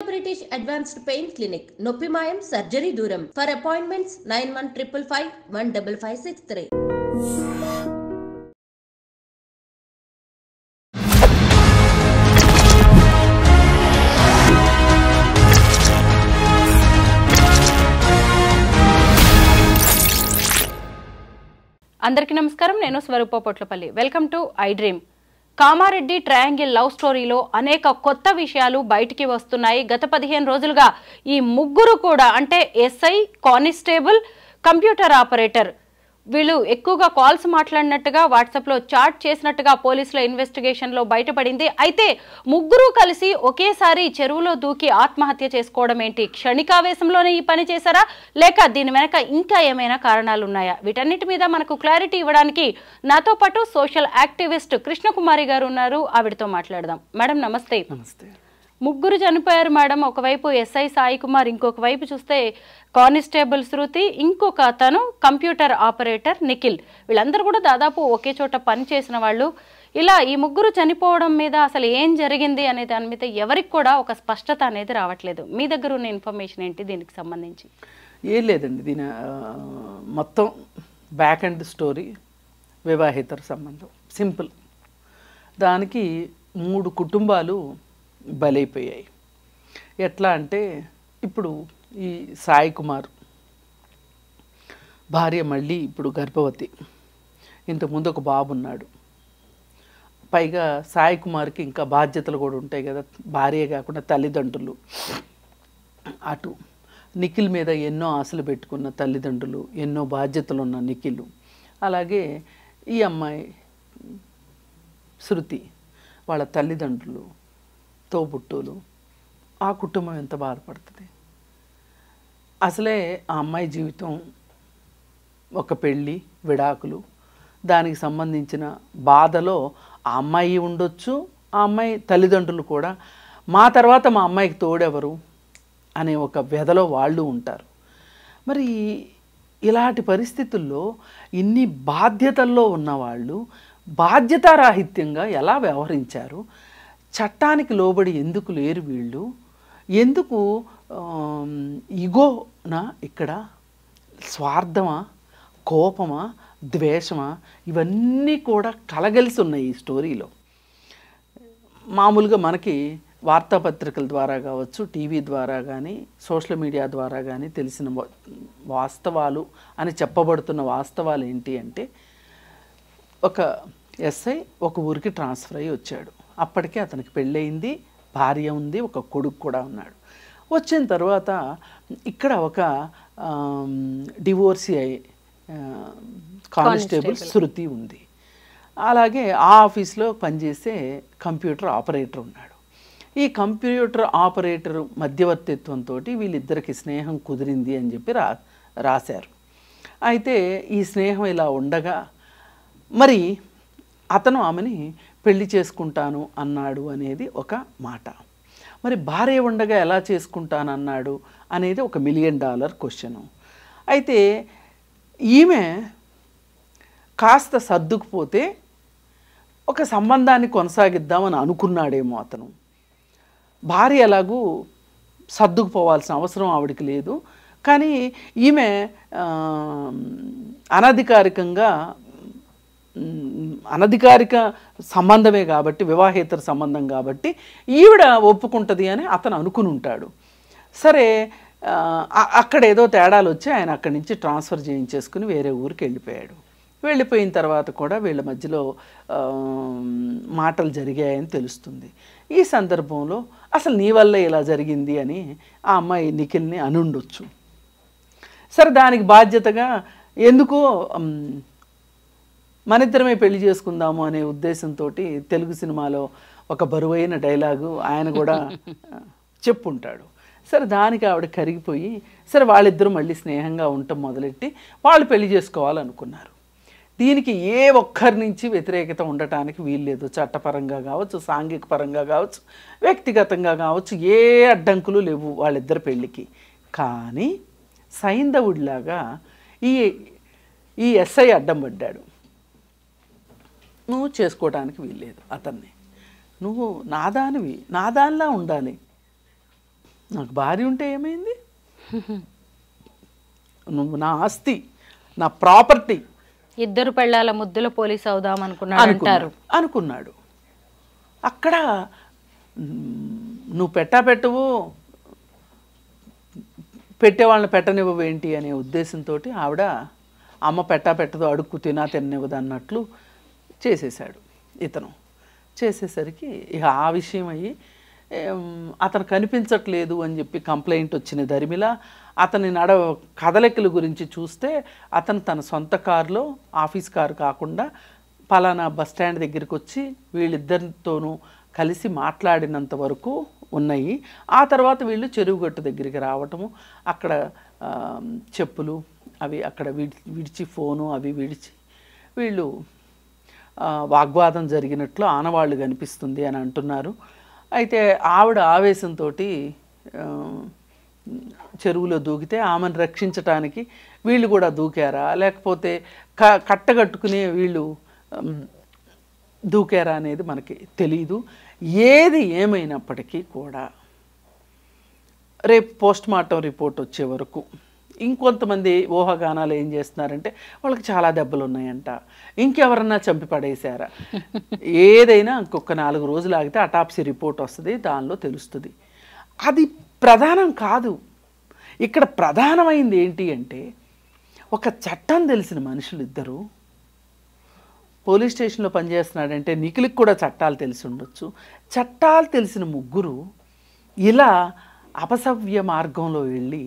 British Advanced Pain Clinic, Noppimayam Surgery Duram. For appointments 9155 15563. అందరికీ నమస్కారం. నేను Swarupa Potlapalli. Welcome to I dream. Kamareddy triangle love స్టోరీలో అనేక కొత్త విషయాలు బయటికి వస్తున్నాయి. గత 15 రోజులుగా ఈ ముగ్గురు కూడా అంటే ఎస్ఐ, కానిస్టేబుల్, కంప్యూటర్ ఆపరేటర్ వీళ్ళు ఎక్కువగా కాల్స్ మాట్లాడినట్టుగా వాట్సాప్లో చాట్ చేసినట్టుగా పోలీసుల ఇన్వెస్టిగేషన్లో బయటపడింది. అయితే ముగ్గురు కలిసి ఒకేసారి చెరువులో దూకి ఆత్మహత్య చేసుకోవడం ఏంటి? క్షణికావేశంలోనే ఈ పని చేశారా, లేక దీని వెనక ఇంకా ఏమైనా కారణాలు ఉన్నాయా? వీటన్నిటి మీద మనకు క్లారిటీ ఇవ్వడానికి నాతో పాటు సోషల్ యాక్టివిస్ట్ కృష్ణకుమారి గారు ఉన్నారు. ఆవిడతో మాట్లాడదాం. మేడం నమస్తే. నమస్తే. ముగ్గురు చనిపోయారు మేడం. ఒకవైపు ఎస్ఐ సాయి కుమార్, ఇంకొక వైపు చూస్తే కానిస్టేబుల్ శృతి, ఇంకొక అతను కంప్యూటర్ ఆపరేటర్ నిఖిల్. వీళ్ళందరూ కూడా దాదాపు ఒకే చోట పని చేసిన వాళ్ళు. ఇలా ఈ ముగ్గురు చనిపోవడం మీద అసలు ఏం జరిగింది అనే దాని మీద ఎవరికి కూడా ఒక స్పష్టత అనేది రావట్లేదు. మీ దగ్గర ఉన్న ఇన్ఫర్మేషన్ ఏంటి దీనికి సంబంధించి? ఏం లేదండి, దీని మొత్తం బ్యాక్ అండ్ స్టోరీ వివాహేతర సంబంధం, సింపుల్. దానికి 3 కుటుంబాలు బలైపోయాయి. ఎట్లా అంటే, ఇప్పుడు ఈ సాయి కుమార్ భార్య మళ్ళీ ఇప్పుడు గర్భవతి, ఇంతకుముందు ఒక బాబు ఉన్నాడు. పైగా సాయి కుమార్కి ఇంకా బాధ్యతలు కూడా ఉంటాయి కదా, భార్య కాకుండా తల్లిదండ్రులు. అటు నిఖిల్ మీద ఎన్నో ఆశలు పెట్టుకున్న తల్లిదండ్రులు, ఎన్నో బాధ్యతలు ఉన్న నిఖిల్, అలాగే ఈ అమ్మాయి శృతి వాళ్ళ తల్లిదండ్రులు, తోబుట్టులు, ఆ కుటుంబం ఎంత బాధపడుతుంది. అసలే ఆ అమ్మాయి జీవితం ఒక పెళ్ళి, విడాకులు, దానికి సంబంధించిన బాధలో ఆ అమ్మాయి ఉండొచ్చు, ఆ అమ్మాయి తల్లిదండ్రులు కూడా మా తర్వాత మా అమ్మాయికి తోడెవరు అనే ఒక వ్యధలో వాళ్ళు ఉంటారు. మరి ఇలాంటి పరిస్థితుల్లో ఇన్ని బాధ్యతల్లో ఉన్నవాళ్ళు బాధ్యతారాహిత్యంగా ఎలా వ్యవహరించారు? చట్టానికి లోబడి ఎందుకు లేరు వీళ్ళు? ఎందుకు ఇగోనా ఇక్కడ? స్వార్థమా, కోపమా, ద్వేషమా? ఇవన్నీ కూడా కలగలిసి ఉన్నాయి ఈ స్టోరీలో. మామూలుగా మనకి వార్తాపత్రికల ద్వారా కావచ్చు, టీవీ ద్వారా కానీ, సోషల్ మీడియా ద్వారా కానీ తెలిసిన వాస్తవాలు అని చెప్పబడుతున్న వాస్తవాలు ఏంటి అంటే, ఒక ఎస్ఐ ఒక ఊరికి ట్రాన్స్ఫర్ అయ్యి వచ్చాడు. అప్పటికే అతనికి పెళ్ళయింది, భార్య ఉంది, ఒక కొడుకు కూడా ఉన్నాడు. వచ్చిన తర్వాత ఇక్కడ ఒక డివోర్సీ అయ్యి కానిస్టేబుల్ శృతి ఉంది. అలాగే ఆ ఆఫీస్లో పనిచేసే కంప్యూటర్ ఆపరేటర్ ఉన్నాడు. ఈ కంప్యూటర్ ఆపరేటర్ మధ్యవర్తిత్వంతో వీళ్ళిద్దరికి స్నేహం కుదిరింది అని చెప్పి రాశారు. అయితే ఈ స్నేహం ఇలా ఉండగా మరి అతను ఆమెని పెళ్లి చేసుకుంటాను అన్నాడు అనేది ఒక మాట. మరి భార్య ఉండగా ఎలా చేసుకుంటానన్నాడు అనేది ఒక $1 మిలియన్ క్వశ్చను. అయితే ఈమె కాస్త సర్దుకుపోతే ఒక సంబంధాన్ని కొనసాగిద్దామని అనుకున్నాడేమో అతను. భార్య ఎలాగూ సర్దుకుపోవాల్సిన అవసరం ఆవిడికి లేదు, కానీ ఈమె అనధికారిక సంబంధమే కాబట్టి, వివాహేతర సంబంధం కాబట్టి ఈవిడ ఒప్పుకుంటుంది అని అతను అనుకుని ఉంటాడు. సరే, అక్కడ ఏదో తేడాలు వచ్చి ఆయన అక్కడి నుంచి ట్రాన్స్ఫర్ చేయించేసుకుని వేరే ఊరికి వెళ్ళిపోయాడు. వెళ్ళిపోయిన తర్వాత కూడా వీళ్ళ మధ్యలో మాటలు జరిగాయని తెలుస్తుంది. ఈ సందర్భంలో అసలు నీ వల్ల ఇలా జరిగింది అని ఆ అమ్మాయి నిఖిల్ని అనుండొచ్చు. సరే, దానికి బాధ్యతగా ఎందుకో మనిద్దరమే పెళ్లి చేసుకుందాము అనే ఉద్దేశంతో తెలుగు సినిమాలో ఒక బరువైన డైలాగు ఆయన కూడా చెప్పుంటాడు. సరే, దానికి ఆవిడ కరిగిపోయి సరే వాళ్ళిద్దరూ మళ్ళీ స్నేహంగా ఉండటం మొదలెట్టి వాళ్ళు పెళ్లి చేసుకోవాలనుకున్నారు. దీనికి ఏ ఒక్కరి నుంచి వ్యతిరేకత ఉండటానికి వీల్లేదు. చట్టపరంగా కావచ్చు, సాంఘిక పరంగా కావచ్చు, వ్యక్తిగతంగా కావచ్చు, ఏ అడ్డంకులు లేవు వాళ్ళిద్దరు పెళ్ళికి. కానీ సైంధవుడిలాగా ఈ ఎస్ఐ అడ్డం పడ్డాడు. నువ్వు చేసుకోవడానికి వీల్లేదు అతన్ని, నువ్వు నాదానివి, నాదానిలా ఉండాలి, నాకు భార్య ఉంటే ఏమైంది, నువ్వు నా ఆస్తి, నా ప్రాపర్టీ. ఇద్దరు పెళ్ళాల ముద్దుల పోలీస్ అవుదాం అనుకున్నాడు. అక్కడ నువ్వు పెట్టవు, పెట్టేవాళ్ళని పెట్టనివ్వవు ఏంటి అనే ఉద్దేశంతో ఆవిడ అమ్మ పెట్టదు, అడుక్కు తిననివ్వదు అన్నట్లు చేసేసాడు ఇతను. చేసేసరికి ఇక ఆ విషయం అయ్యి అతను కనిపించట్లేదు అని చెప్పి కంప్లైంట్ వచ్చిన దరిమిల అతని కదలికల గురించి చూస్తే అతను తన సొంత కారులో, ఆఫీస్ కారు కాకుండా పలానా బస్ స్టాండ్ దగ్గరికి వచ్చి వీళ్ళిద్దరితోనూ కలిసి మాట్లాడినంత వరకు ఉన్నాయి. ఆ తర్వాత వీళ్ళు చెరువుగట్టు దగ్గరికి రావటము, అక్కడ చెప్పులు అవి అక్కడ విడిచి ఫోను అవి విడిచి వీళ్ళు వాగ్వాదం జరిగినట్లు ఆనవాళ్ళు కనిపిస్తుంది అని అంటున్నారు. అయితే ఆవిడ ఆవేశంతో చెరువులో దూకితే ఆమెను రక్షించటానికి వీళ్ళు కూడా దూకారా, లేకపోతే కట్టగట్టుకునే వీళ్ళు దూకారా అనేది మనకి తెలీదు. ఏది ఏమైనప్పటికీ కూడా రేపు పోస్ట్మార్టం రిపోర్ట్ వచ్చే వరకు ఇంకొంతమంది ఊహాగానాలు ఏం చేస్తున్నారంటే వాళ్ళకి చాలా దెబ్బలు ఉన్నాయంట, ఇంకెవరన్నా చంపి పడేశారా, ఏదైనా ఇంకొక 4 రోజులు ఆగితే అటాప్సీ రిపోర్ట్ వస్తుంది, దానిలో తెలుస్తుంది. అది ప్రధానం కాదు. ఇక్కడ ప్రధానమైంది ఏంటి అంటే ఒక చట్టం తెలిసిన మనుషులు ఇద్దరు పోలీస్ స్టేషన్లో పనిచేస్తున్నాడంటే నిఖిల్కి కూడా చట్టాలు తెలిసి ఉండొచ్చు. చట్టాలు తెలిసిన ముగ్గురు ఇలా అపసవ్య మార్గంలో వెళ్ళి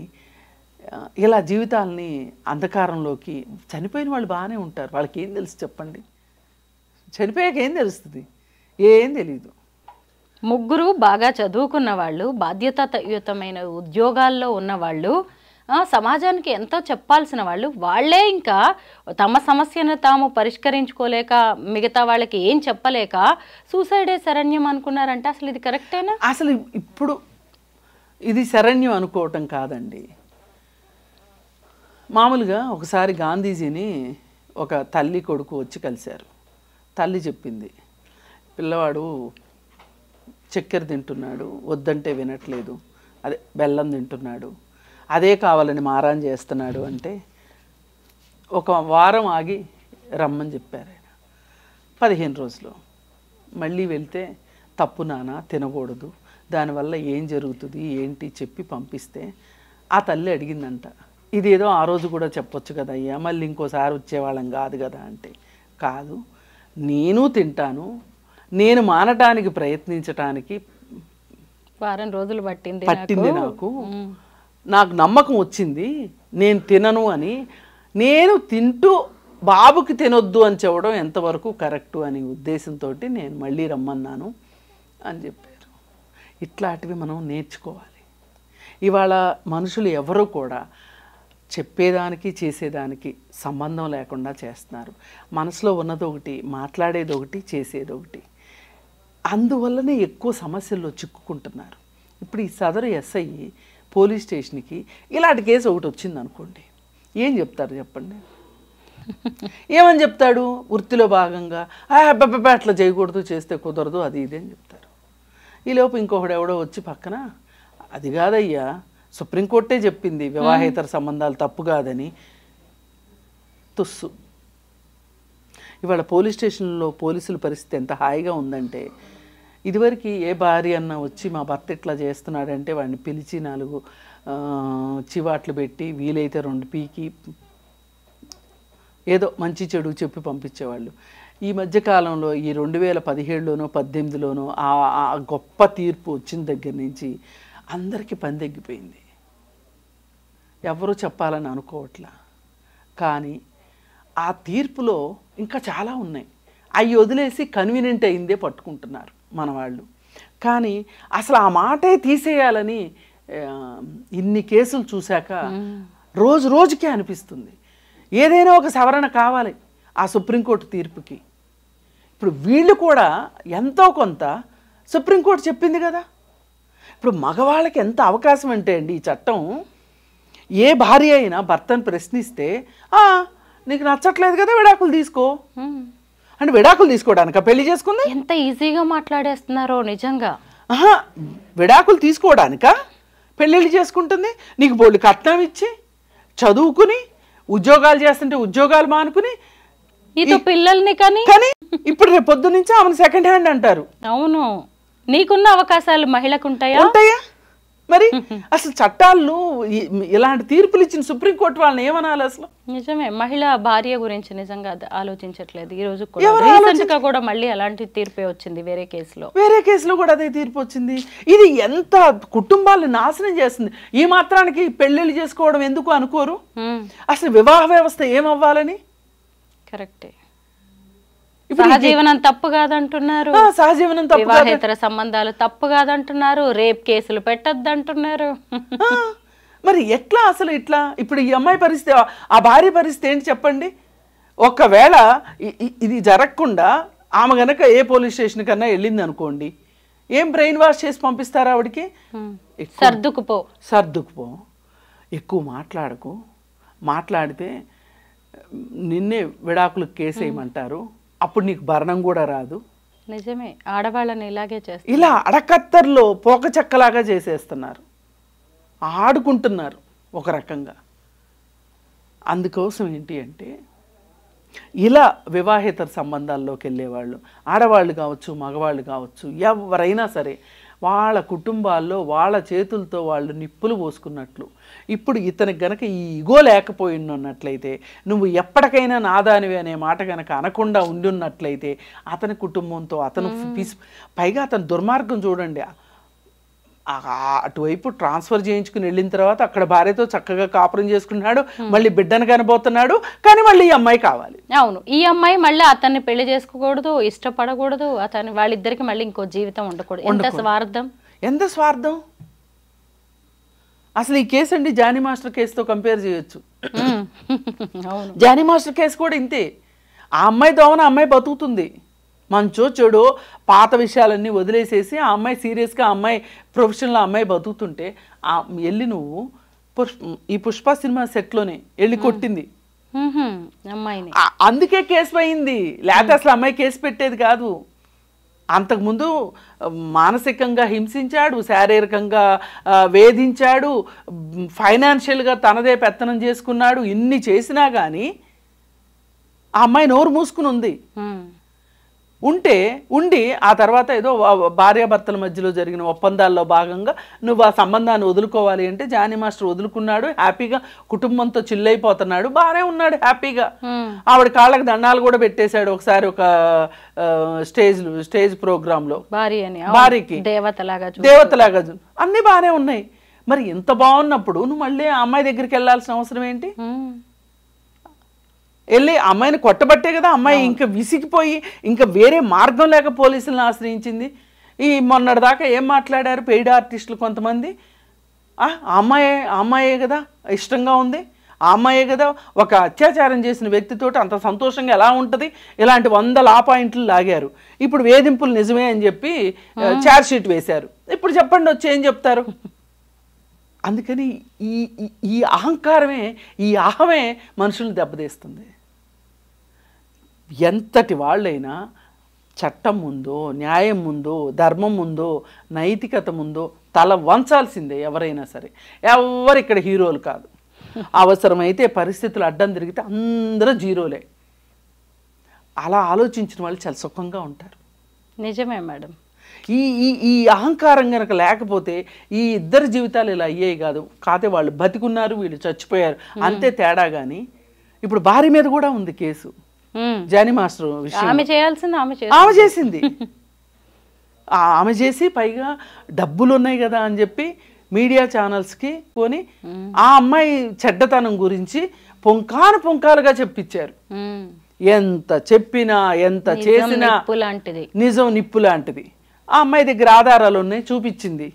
ఇలా జీవితాలని అంధకారంలోకి, చనిపోయిన వాళ్ళు బాగానే ఉంటారు, వాళ్ళకి ఏం తెలుసు చెప్పండి, చనిపోయాక ఏం తెలుస్తుంది, ఏం తెలీదు. ముగ్గురు బాగా చదువుకున్న వాళ్ళు, బాధ్యతాయుతమైన ఉద్యోగాల్లో ఉన్నవాళ్ళు, సమాజానికి ఎంతో చెప్పాల్సిన వాళ్ళు, వాళ్ళే ఇంకా తమ సమస్యను తాము పరిష్కరించుకోలేక మిగతా వాళ్ళకి ఏం చెప్పలేక సూసైడే శరణ్యం అనుకున్నారంటే అసలు ఇది కరెక్టేనా? అసలు ఇప్పుడు ఇది శరణ్యం అనుకోవటం కాదండి. మామూలుగా ఒకసారి గాంధీజీని ఒక తల్లి కొడుకు వచ్చి కలిశారు. తల్లి చెప్పింది, పిల్లవాడు చక్కెర తింటున్నాడు, వద్దంటే వినట్లేదు, అదే బెల్లం తింటున్నాడు, అదే కావాలని మారాన్ చేస్తున్నాడు అంటే ఒక వారం ఆగి రమ్మని చెప్పారు ఆయన. 15 రోజులు మళ్ళీ వెళ్తే తప్పు నాన్న, తినకూడదు, దానివల్ల ఏం జరుగుతుంది ఏంటి చెప్పి పంపిస్తే ఆ తల్లి అడిగిందంట, ఇదేదో ఆ రోజు కూడా చెప్పొచ్చు కదా అయ్యా, మళ్ళీ ఇంకోసారి వచ్చేవాళ్ళం కాదు కదా అంటే, కాదు నేను తింటాను, నేను మానటానికి ప్రయత్నించటానికి వారం రోజులు పట్టింది నాకు నమ్మకం వచ్చింది, నేను తినను అని. నేను తింటూ బాబుకి తినొద్దు అని చెప్పడం ఎంతవరకు కరెక్టు అనే ఉద్దేశంతో నేను మళ్ళీ రమ్మన్నాను అని చెప్పారు. ఇట్లాంటివి మనం నేర్చుకోవాలి. ఇవాళ మనుషులు ఎవరు కూడా చెప్పేదానికి చేసేదానికి సంబంధం లేకుండా చేస్తున్నారు. మనసులో ఉన్నది ఒకటి, మాట్లాడేది ఒకటి, చేసేది ఒకటి. అందువల్లనే ఎక్కువ సమస్యల్లో చిక్కుకుంటున్నారు. ఇప్పుడు ఈ సదరు ఎస్ఐ పోలీస్ స్టేషన్కి ఇలాంటి కేసు ఒకటి వచ్చింది అనుకోండి, ఏం చెప్తారు చెప్పండి? ఏమని చెప్తాడు? వృత్తిలో భాగంగా అట్లా చేయకూడదు, చేస్తే కుదరదు, అది ఇది అని చెప్తారు. ఈలోపు ఇంకొకడు ఎవడో వచ్చి పక్కన, అది కాదయ్యా సుప్రీంకోర్టే చెప్పింది వివాహేతర సంబంధాలు తప్పు కాదని, తుస్సు. ఇవాళ పోలీస్ స్టేషన్లో పోలీసుల పరిస్థితి ఎంత హాయిగా ఉందంటే, ఇదివరకు ఏ భార్య అన్న వచ్చి మా భర్త ఇట్లా చేస్తున్నాడంటే వాడిని పిలిచి 4 చివాట్లు పెట్టి వీలైతే 2 పీకి ఏదో మంచి చెడు చెప్పి పంపించేవాళ్ళు. ఈ మధ్యకాలంలో ఈ 2017లోనో 18లోనో ఆ గొప్ప తీర్పు వచ్చిన దగ్గర నుంచి అందరికీ పని తగ్గిపోయింది. ఎవరు చెప్పాలని అనుకోవట్లా. కానీ ఆ తీర్పులో ఇంకా చాలా ఉన్నాయి. అవి వదిలేసి కన్వీనియంట్ అయిందే పట్టుకుంటున్నారు మన వాళ్ళు. కానీ అసలు ఆ మాటే తీసేయాలని ఇన్ని కేసులు చూశాక రోజు రోజుకే అనిపిస్తుంది ఏదైనా ఒక సవరణ కావాలి ఆ సుప్రీంకోర్టు తీర్పుకి. ఇప్పుడు వీళ్ళు కూడా ఎంతో కొంత సుప్రీంకోర్టు చెప్పింది కదా. ఇప్పుడు మగవాళ్ళకి ఎంత అవకాశం అంటే అండి, ఈ చట్టం ఏ భార్య అయినా భర్తను ప్రశ్నిస్తే నీకు నచ్చట్లేదు కదా విడాకులు తీసుకో అంటే, విడాకులు తీసుకోవడానిక పెళ్లి చేసుకుంది? ఎంత ఈజీగా మాట్లాడేస్తున్నారో నిజంగా. విడాకులు తీసుకోవడానిక పెళ్ళిళ్ళు చేసుకుంటుంది, నీకు బోళ్ళు కట్నం ఇచ్చి చదువుకుని ఉద్యోగాలు చేస్తుంటే ఉద్యోగాలు మానుకుని నీతో పిల్లల్ని కానీ ఇప్పుడు రేపు పొద్దు నుంచి ఆమెను సెకండ్ హ్యాండ్ అంటారు. అవును, నీకున్న అవకాశాలు మహిళకు ఉంటాయా? ఉంటాయా? మరి అసలు చట్టాలను ఇలాంటి తీర్పులు ఇచ్చిన సుప్రీంకోర్టు వాళ్ళని ఏమనాలి అసలు? నిజమే, మహిళ భార్య గురించి నిజంగా ఆలోచించట్లేదు. ఈ రోజు రీసెంట్ గా కూడా మళ్ళీ అలాంటి తీర్పే వచ్చింది వేరే కేసులో కూడా అదే తీర్పు వచ్చింది. ఇది ఎంత కుటుంబాలను నాశనం చేస్తుంది. ఈ మాత్రానికి పెళ్లిళ్ళు చేసుకోవడం ఎందుకు అనుకోరు? అసలు వివాహ వ్యవస్థ ఏమవ్వాలని? కరెక్టే. సహజీవనం తప్పు కాదంటున్నారు, సహజీవనం వివాహేతర సంబంధాలు తప్పు కాదంటున్నారు, రేప్ కేసులు పెట్టద్దంటున్నారు. మరి ఎట్లా అసలు ఇట్లా? ఇప్పుడు ఈ అమ్మాయి పరిస్థితి, ఆ భార్య పరిస్థితి ఏంటి చెప్పండి? ఒకవేళ ఇది జరగకుండా ఆమె గనక ఏ పోలీస్ స్టేషన్ కన్నా వెళ్ళింది అనుకోండి, ఏం బ్రెయిన్ వాష్ చేసి పంపిస్తారా ఆవిడికి? సర్దుకుపో, ఎక్కువ మాట్లాడకు, మాట్లాడితే నిన్నే విడాకులకు కేసు వేయమంటారు, అప్పుడు నీకు భరణం కూడా రాదు. నిజమే, ఆడవాళ్ళని ఇలాగే చేస్తారు. ఇలా అడకత్తర్లో పోక చెక్కలాగా చేసేస్తున్నారు, ఆడుకుంటున్నారు ఒక రకంగా. అందుకోసం ఏంటి అంటే, ఇలా వివాహేతర సంబంధాల్లోకి వెళ్ళేవాళ్ళు, ఆడవాళ్ళు కావచ్చు మగవాళ్ళు కావచ్చు, ఎవరైనా సరే వాళ్ళ కుటుంబాల్లో వాళ్ళ చేతులతో వాళ్ళు నిప్పులు పోసుకున్నట్లు. ఇప్పుడు ఇతనికి గనక ఈ ఇగో లేకపోయినట్లయితే, నువ్వు ఎప్పటికైనా నాదానివి అనే మాట గనక అనకుండా ఉండున్నట్లయితే, అతని కుటుంబంతో అతను పైగా అతని దుర్మార్గం చూడండి. అటువైపు ట్రాన్స్ఫర్ చేయించుకుని వెళ్ళిన తర్వాత అక్కడ భార్యతో చక్కగా కాపురం చేసుకున్నాడు, మళ్ళీ బిడ్డను కనబోతున్నాడు, కానీ మళ్ళీ ఈ అమ్మాయి కావాలి. అవును, ఈ అమ్మాయి మళ్ళీ అతన్ని పెళ్లి చేసుకోకూడదు, ఇష్టపడకూడదు, అతని వాళ్ళిద్దరికి మళ్ళీ ఇంకో జీవితం ఉండకూడదు. ఎంత స్వార్థం అసలు! ఈ కేసు అండి జానీ మాస్టర్ కేసుతో కంపేర్ చేయొచ్చు. జానీ మాస్టర్ కేసు కూడా ఇంతే. ఆ అమ్మాయి దోవన అమ్మాయి బతుకుతుంది, మంచో చెడో పాత విషయాలన్నీ వదిలేసేసి ఆ అమ్మాయి సీరియస్గా ఆ అమ్మాయి ప్రొఫెషనల్ అమ్మాయి బతుకుతుంటే వెళ్ళి నువ్వు ఈ పుష్ప సినిమా సెట్లోనే వెళ్ళి కొట్టింది అమ్మాయిని. అందుకే కేసు అయింది, లేకపోతే అసలు అమ్మాయి కేసు పెట్టేది కాదు. అంతకుముందు మానసికంగా హింసించాడు, శారీరకంగా వేధించాడు, ఫైనాన్షియల్గా తనదే పెత్తనం చేసుకున్నాడు. ఇన్ని చేసినా కానీ ఆ అమ్మాయి నోరు మూసుకుని ఉండి ఆ తర్వాత ఏదో భార్యాభర్తల మధ్యలో జరిగిన ఒప్పందాల్లో భాగంగా నువ్వు ఆ సంబంధాన్ని వదులుకోవాలి అంటే జానీ మాస్టర్ వదులుకున్నాడు, హ్యాపీగా కుటుంబంతో చిల్లైపోతున్నాడు, బాగానే ఉన్నాడు హ్యాపీగా. ఆవిడ కాళ్ళకి దండాలు కూడా పెట్టేశాడు ఒకసారి ఒక స్టేజ్ ప్రోగ్రామ్ లో. భార్యకి దేవతలాగా అన్ని బాగానే ఉన్నాయి. మరి ఇంత బాగున్నప్పుడు నువ్వు మళ్ళీ ఆ అమ్మాయి దగ్గరికి వెళ్ళాల్సిన అవసరం ఏంటి? వెళ్ళి అమ్మాయిని కొట్టబట్టే కదా అమ్మాయి ఇంకా విసిగిపోయి ఇంకా వేరే మార్గం లేక పోలీసులను ఆశ్రయించింది. ఈ మొన్నటిదాకా ఏం మాట్లాడారు పెయిడ్ ఆర్టిస్టులు కొంతమంది, అమ్మాయే కదా ఇష్టంగా ఉంది, ఆ అమ్మాయే కదా ఒక అత్యాచారం చేసిన వ్యక్తితోటి అంత సంతోషంగా ఎలా ఉంటుంది, ఇలాంటి 100 లా పాయింట్లు లాగారు. ఇప్పుడు వేధింపులు నిజమే అని చెప్పి ఛార్జ్ షీట్ వేశారు. ఇప్పుడు చెప్పండి వచ్చి ఏం చెప్తారు? అందుకని ఈ అహంకారమే, ఈ అహమే మనుషుల్ని దెబ్బతీస్తుంది. ఎంతటి వాళ్ళైనా చట్టం ముందో, న్యాయం ముందో, ధర్మం ముందో, నైతికత ముందో తల వంచాల్సిందే ఎవరైనా సరే. ఎవరు ఇక్కడ హీరోలు కాదు. అవసరమైతే పరిస్థితులు అడ్డం తిరిగితే అందరూ జీరోలే. అలా ఆలోచించిన వాళ్ళు చాలా సుఖంగా ఉంటారు. నిజమే మేడం. ఈ అహంకారం కనుక లేకపోతే ఈ ఇద్దరు జీవితాలు ఇలా అయ్యాయి కాదు. కాకపోతే వాళ్ళు బతికున్నారు, వీళ్ళు చచ్చిపోయారు, అంతే తేడా. కానీ ఇప్పుడు భార్య మీద కూడా ఉంది కేసు. జానీ మాస్టర్ విషయం ఆమె చేసింది. ఆమె చేసి పైగా డబ్బులు ఉన్నాయి కదా అని చెప్పి మీడియా ఛానల్స్కి కొని ఆ అమ్మాయి చెడ్డతనం గురించి పొంకాలుగా చెప్పించారు. ఎంత చెప్పినా ఎంత చేసినా నిజం నిప్పు లాంటిది. ఆ అమ్మాయి దగ్గర ఆధారాలు ఉన్నాయి, చూపించింది.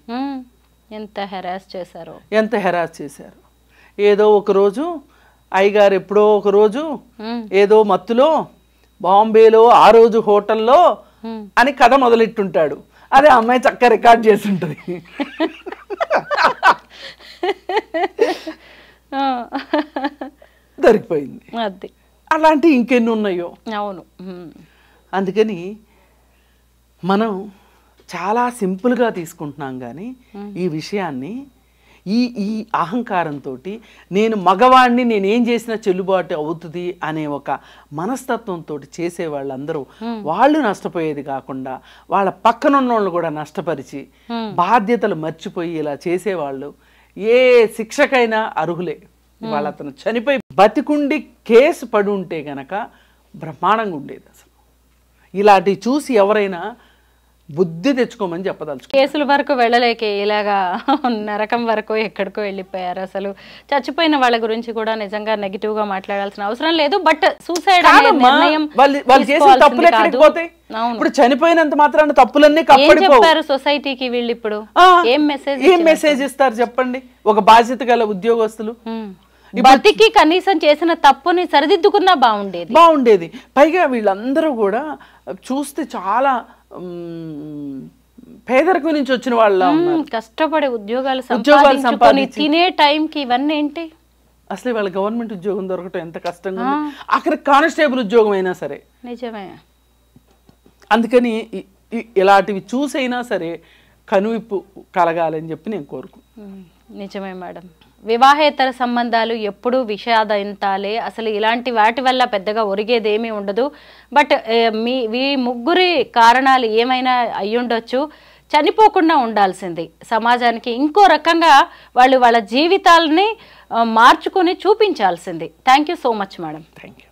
ఎంత హెరాస్ చేశారు. ఏదో ఒకరోజు అయ్యగారు ఎప్పుడో ఒకరోజు ఏదో మత్తులో బాంబేలో ఆ రోజు హోటల్లో అని కథ మొదలెట్టుంటాడు. అదే అమ్మాయి చక్కగా రికార్డ్ చేసి ఉంటుంది. దొరికిపోయింది. అలాంటి ఇంకెన్ని ఉన్నాయో. అవును. అందుకని మనం చాలా సింపుల్గా తీసుకుంటున్నాం కానీ ఈ విషయాన్ని ఈ అహంకారంతో నేను మగవాడిని, నేనేం చేసినా చెల్లుబాటు అవుతుంది అనే ఒక మనస్తత్వంతో చేసే వాళ్ళందరూ వాళ్ళు నష్టపోయేది కాకుండా వాళ్ళ పక్కనున్న వాళ్ళు కూడా నష్టపరిచి బాధ్యతలు మర్చిపోయి ఇలా చేసేవాళ్ళు ఏ శిక్షకైనా అర్హులే. వాళ్ళ అతను చనిపోయి బతికుండి కేసు పడి ఉంటే గనక బ్రహ్మాండంగా ఉండేది. అసలు ఇలాంటివి చూసి ఎవరైనా బుద్ధి తెచ్చుకోమని చెప్పదలుచు. కేసుల వరకు వెళ్ళలేక ఇలాగా నరకం వరకు ఎక్కడికో వెళ్ళిపోయారు. అసలు చచ్చిపోయిన వాళ్ళ గురించి కూడా నిజంగా నెగిటివ్ గా మాట్లాడాల్సిన అవసరం లేదు. బట్ సూసైడ్ వాళ్ళు చేసిన తప్పులు ఎక్కడికి పోతాయి? ఇప్పుడు చనిపోయినంత మాత్రాన తప్పులన్నీ చెప్పారు సొసైటీకి. వీళ్ళు ఇప్పుడు ఏం మెసేజ్ ఇస్తారు చెప్పండి? ఒక బాధ్యత గల ఉద్యోగస్తులు బతికి కనీసం చేసిన తప్పుని సరిదిద్దుకున్నా బాగుండేది. పైగా వీళ్ళందరూ కూడా చూస్తే చాలా పేదరికం నుంచి వచ్చిన వాళ్ళ కష్టపడే ఉద్యోగాలు సంపాదించుకొని తినే టైంకి ఇవన్నీ ఏంటి? అసలు వాళ్ళ గవర్నమెంట్ ఉద్యోగం దొరకటం ఎంత కష్టంగా ఉంది. అక్కడ కానిస్టేబుల్ ఉద్యోగం అయినా సరే. నిజమే. అందుకని ఇలాంటివి చూసైనా సరే కనువిప్పు కలగాలని చెప్పి నేను కోరుకుంటున్నాను. నిజమే మేడం. వివాహేతర సంబంధాలు ఎప్పుడూ విషాదంతాలే. అసలు ఇలాంటి వాటి వల్ల పెద్దగా ఒరిగేదేమీ ఉండదు. బట్ మీ ముగ్గురి కారణాలు ఏమైనా అయ్యుండొచ్చు. చనిపోకుండా ఉండాల్సింది. సమాజానికి ఇంకో రకంగా వాళ్ళు వాళ్ళ జీవితాలని మార్చుకొని చూపించాల్సింది. Thank you so much madam. Thank you.